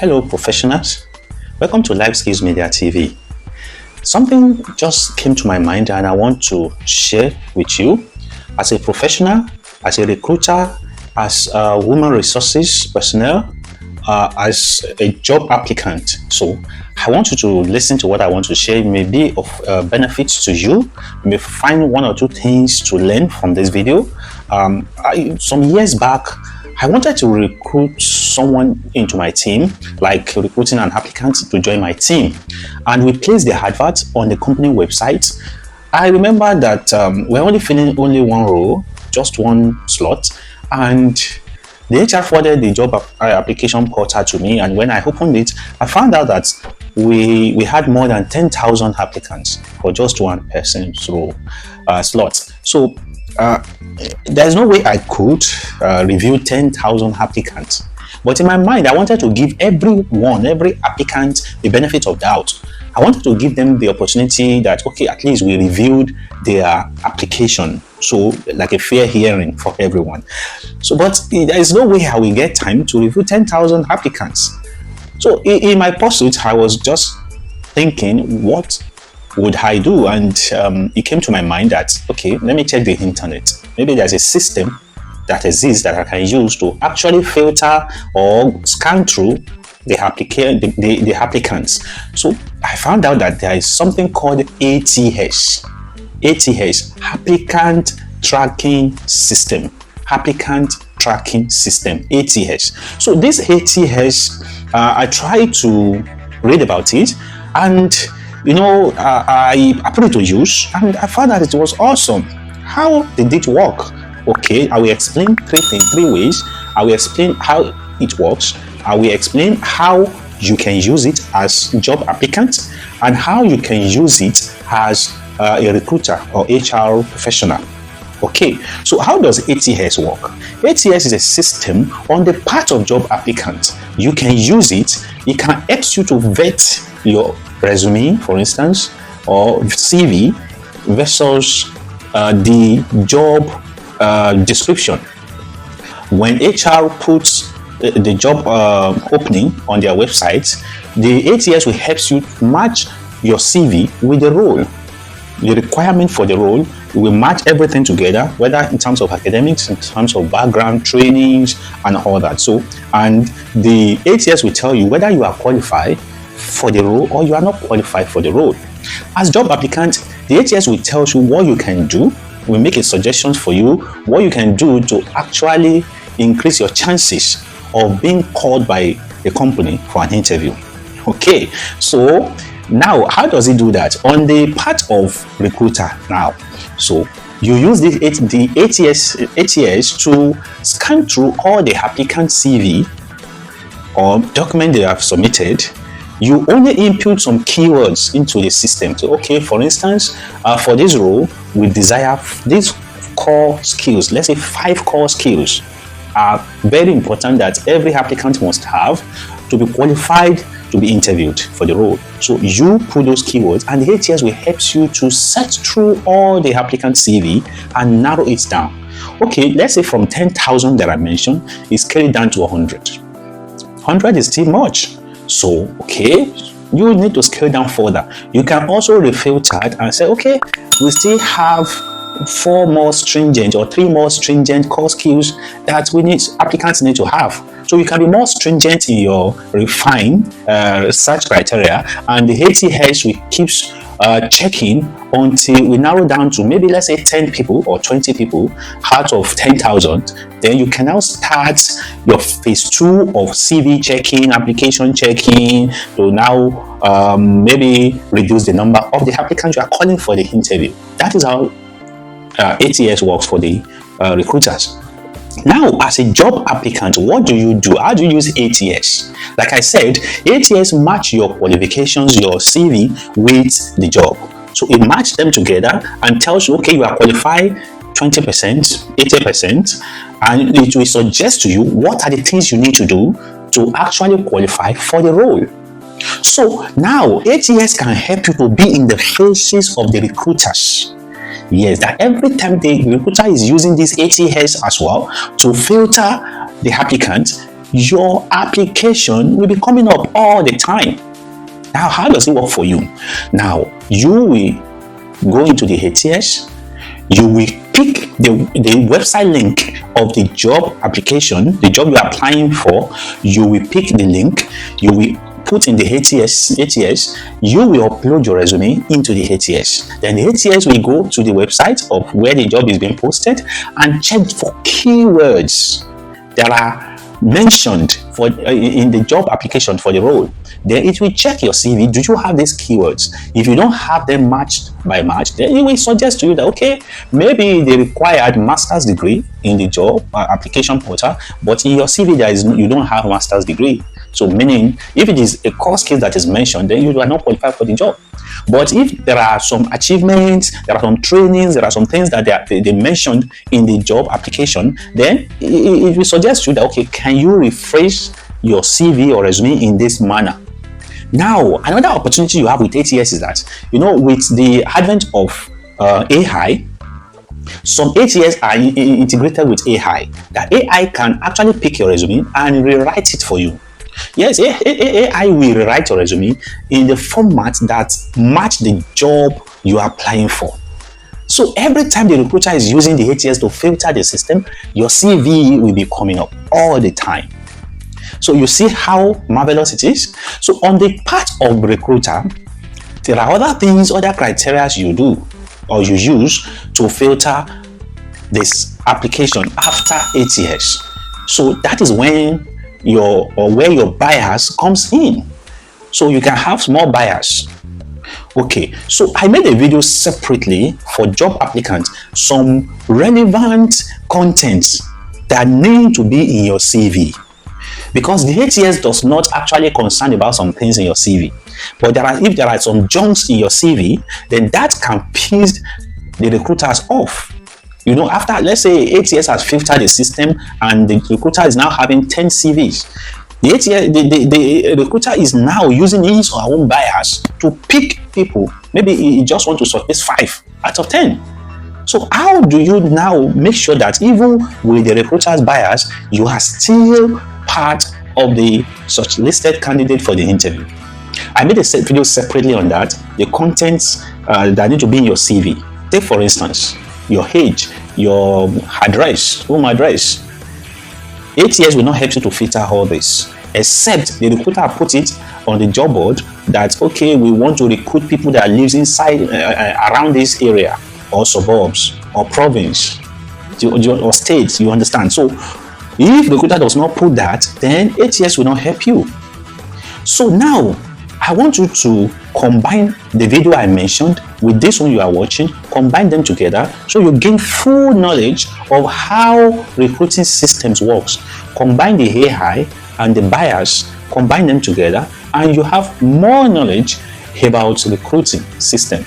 Hello professionals, welcome to Life Skills Media TV. Something just came to my mind and I want to share with you. As a professional, as a recruiter, as a human resources personnel, as a job applicant. So I want you to listen to what I want to share. It may be of benefit to you. You may find one or two things to learn from this video. Some years back, I wanted to recruit someone into my team, like recruiting an applicant to join my team. And we placed the advert on the company website. I remember that we're only filling only one role, just one slot. And the HR forwarded the job application portal to me. And when I opened it, I found out that we had more than 10,000 applicants for just one person's role slot. So there's no way I could review 10,000 applicants. But in my mind, I wanted to give every applicant the benefit of doubt. I wanted to give them the opportunity that, okay, at least we reviewed their application. So like a fair hearing for everyone. So, but there is no way I will get time to review 10,000 applicants. So in my pursuit, I was just thinking, what would I do? And it came to my mind that, okay, let me check the internet. Maybe there's a system that exists that I can use to actually filter or scan through the applicants. So I found out that there is something called ATS, Applicant Tracking System. Applicant Tracking System, ATS. So this ATS, I tried to read about it, and I put it to use, and I found that it was awesome. How did it work? Okay, I will explain three ways. I will explain how it works. I will explain how you can use it as job applicant and how you can use it as a recruiter or HR professional. Okay, so how does ATS work? ATS is a system on the part of job applicants. You can use it. It can help you to vet your resume, for instance, or CV versus the job description. When HR puts the job opening on their website, the ATS will help you match your CV with the role. The requirement for the role, will match everything together, whether in terms of academics, in terms of background, trainings, and all that. So, and the ATS will tell you whether you are qualified for the role or you are not qualified for the role. As job applicant, the ATS will tell you what you can do. Will make a suggestions for you what you can do to actually increase your chances of being called by the company for an interview. Okay, so now how does it do that on the part of recruiter? Now, so you use the ATS to scan through all the applicant CV or document they have submitted. You only input some keywords into the system. So, okay, for instance, for this role, we desire these core skills. Let's say 5 core skills are very important that every applicant must have to be qualified to be interviewed for the role. So you put those keywords and the ATS will help you to search through all the applicant CV and narrow it down. Okay, let's say from 10,000 that I mentioned, it's carried down to 100. 100 is still much. So, okay, you need to scale down further. You can also refilter it and say, okay, we still have 4 more stringent or 3 more stringent core skills that applicants need to have. So you can be more stringent in your refined search criteria, and the ATS will keeps checking until we narrow down to maybe, let's say, 10 people or 20 people out of 10,000. Then you can now start your phase 2 of CV checking, application checking, to now maybe reduce the number of the applicants you are calling for the interview. That is how ATS works for the recruiters. Now, as a job applicant, what do you do? How do you use ATS? Like I said, ATS match your qualifications, your CV with the job. So it matches them together and tells you, okay, you are qualified 20%, 80%, and it will suggest to you what are the things you need to do to actually qualify for the role. So now ATS can help you to be in the faces of the recruiters. Yes, that every time the recruiter is using this ATS as well to filter the applicant, your application will be coming up all the time. Now, how does it work for you? Now, you will go into the ATS, you will pick the website link of the job application, the job you are applying for. You will pick the link, you will put in the ATS, you will upload your resume into the ATS. Then the ATS will go to the website of where the job is being posted and check for keywords that are mentioned for in the job application for the role. Then it will check your CV. Do you have these keywords? If you don't have them matched by match, then it will suggest to you that, okay, maybe they required master's degree in the job application portal, but in your CV you don't have a master's degree. So meaning, if it is a course case that is mentioned, then you are not qualified for the job. But if there are some achievements, there are some trainings, there are some things that they mentioned in the job application, then it will suggest to you that, okay, can you rephrase your CV or resume in this manner? Now, another opportunity you have with ATS is that, with the advent of AI, some ATS are integrated with AI. That AI can actually pick your resume and rewrite it for you. Yes, AI will rewrite your resume in the format that match the job you are applying for. So every time the recruiter is using the ATS to filter the system, your CV will be coming up all the time. So you see how marvelous it is. So on the part of the recruiter, there are other things, other criteria you do or you use to filter this application after ATS. So that is when where your bias comes in. So you can have small bias. Okay, so I made a video separately for job applicants, some relevant contents that need to be in your CV. Because the ATS does not actually concern about some things in your CV. But if there are some junks in your CV, then that can piss the recruiters off. After, let's say, ATS has filtered the system and the recruiter is now having 10 CVs. The recruiter is now using his or her own bias to pick people. Maybe he just wants to shortlist 5 out of 10. So how do you now make sure that even with the recruiter's bias, you are still part of the shortlisted candidate for the interview? I made a video separately on that, the contents that need to be in your CV. Take, for instance, your age, your address, home address. ATS will not help you to filter all this, except the recruiter put it on the job board that, okay, we want to recruit people that live inside around this area or suburbs or province or states. You understand? So if the recruiter does not put that, then ATS will not help you. So now I want you to combine the video I mentioned with this one you are watching, combine them together so you gain full knowledge of how recruiting systems works. Combine the AI and the bias, combine them together, and you have more knowledge about recruiting system.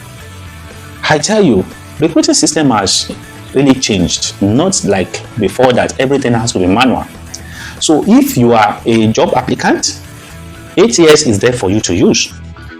I tell you, recruiting system has really changed, not like before that everything has to be manual. So if you are a job applicant, ATS is there for you to use.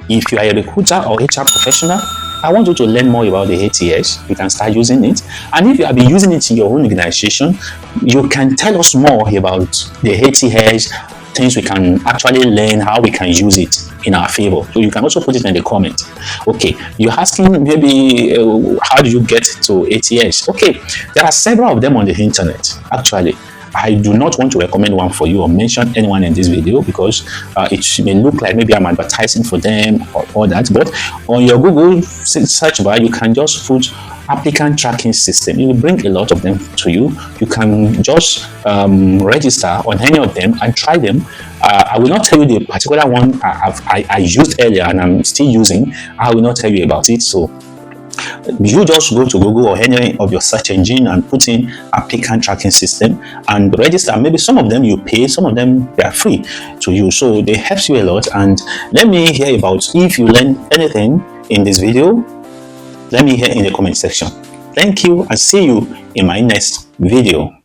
If you are a recruiter or HR professional, I want you to learn more about the ATS. You can start using it. And if you have been using it in your own organization, you can tell us more about the ATS, things we can actually learn, how we can use it in our favor. So you can also put it in the comment. Okay, you're asking maybe how do you get to ATS? Okay, there are several of them on the internet actually. I do not want to recommend one for you or mention anyone in this video because it may look like maybe I'm advertising for them or all that. But on your Google search bar, you can just put Applicant Tracking System. It will bring a lot of them to you. You can just register on any of them and try them. I will not tell you the particular one I used earlier and I'm still using. I will not tell you about it. So you just go to Google or any of your search engine and put in Applicant Tracking System and register. Maybe some of them you pay, some of them they are free to use. So they help you a lot. And let me hear about if you learn anything in this video. Let me hear in the comment section. Thank you and see you in my next video.